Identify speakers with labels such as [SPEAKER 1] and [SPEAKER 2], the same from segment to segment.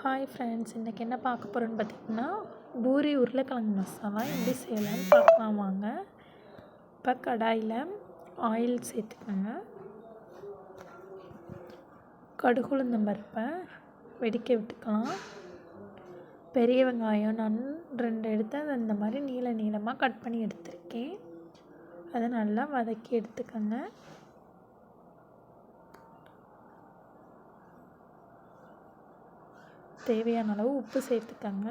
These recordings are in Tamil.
[SPEAKER 1] ஹாய் ஃப்ரெண்ட்ஸ், இன்றைக்கி என்ன பார்க்க போகிறோன்னு பார்த்திங்கன்னா பூரி உருளைக்கிழங்கு மசாலா எப்படி செய்யலான்னு பார்க்கலாம் வாங்க. இப்போ கடாயில் ஆயில் சேர்த்துக்கோங்க. கடுகு உளுந்தம் பருப்பை வெடிக்க விட்டுக்கலாம். பெரிய வெங்காயம் நான் 2 எடுத்து அதை இந்த மாதிரி நீளமாக கட் பண்ணி எடுத்திருக்கேன். அதை நல்லா வதக்கி எடுத்துக்கோங்க. தேவையான அளவு உப்பு சேர்த்துக்கோங்க.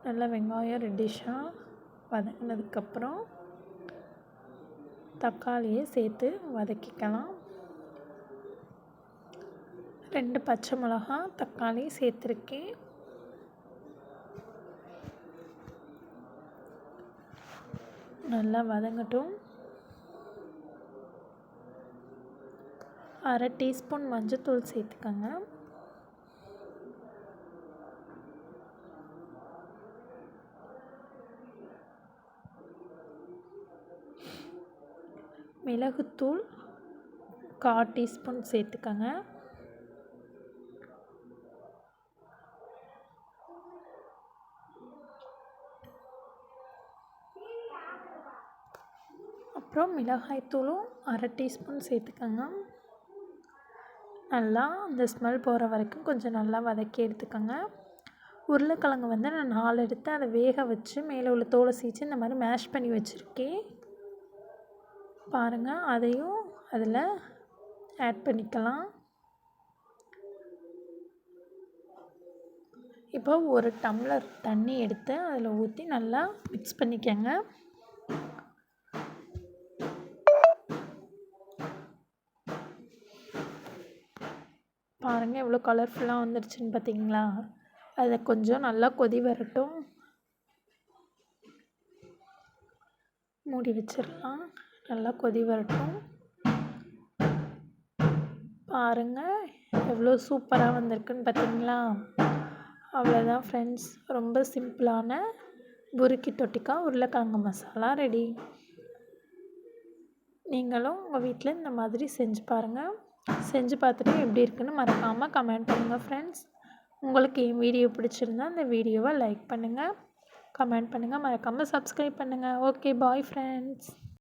[SPEAKER 1] நல்லா வெங்காயம் ரெட்டிஷாக வதங்கினதுக்கப்புறம் தக்காளியை சேர்த்து வதக்கிக்கலாம். 2 பச்சை மிளகா தக்காளி சேர்த்துருக்கேன். நல்லா வதங்கட்டும். 1/2 டீஸ்பூன் மஞ்சள்தூள் சேர்த்துக்கோங்க. மிளகுத்தூள் 1/4 டீஸ்பூன் சேர்த்துக்கோங்க. அப்புறம் மிளகாய்த்தூளும் 1/2 டீஸ்பூன் சேர்த்துக்கோங்க. நல்லா அந்த ஸ்மெல் போகிற வரைக்கும் கொஞ்சம் நல்லா வதக்கி எடுத்துக்கோங்க. உருளைக்கிழங்கு நான் 4 எடுத்து அதை வேக வச்சு மேலே உள்ள தோலை சீச்சு இந்த மாதிரி மேஷ் பண்ணி வச்சுருக்கேன். பாருங்கள், அதையும் அதில் ஆட் பண்ணிக்கலாம். இப்போ 1 டம்ளர் தண்ணி எடுத்து அதில் ஊற்றி நல்லா மிக்ஸ் பண்ணிக்கோங்க. பாருங்கள் எவ்வளோ கலர்ஃபுல்லாக வந்துடுச்சுன்னு பார்த்தீங்களா? அதை கொஞ்சம் நல்லா கொதி வரட்டும். மூடி வச்சிடலாம். நல்லா கொதி வரட்டும். பாருங்கள் எவ்வளோ சூப்பராக வந்திருக்குன்னு பார்த்தீங்களா? அவ்வளோதான் ஃப்ரெண்ட்ஸ், ரொம்ப சிம்பிளான புருக்கி தொட்டிக்கா உருளைக்கிழங்கு மசாலா ரெடி. நீங்களும் உங்கள் வீட்டில் இந்த மாதிரி செஞ்சு பாருங்கள். செஞ்சு பார்த்துட்டு எப்படி இருக்குன்னு மறக்காமல் கமெண்ட் பண்ணுங்கள் ஃப்ரெண்ட்ஸ். உங்களுக்கு என் வீடியோ பிடிச்சிருந்தா இந்த வீடியோவை லைக் பண்ணுங்கள், கமெண்ட் பண்ணுங்கள், மறக்காமல் சப்ஸ்கிரைப் பண்ணுங்கள். Okay, bye friends.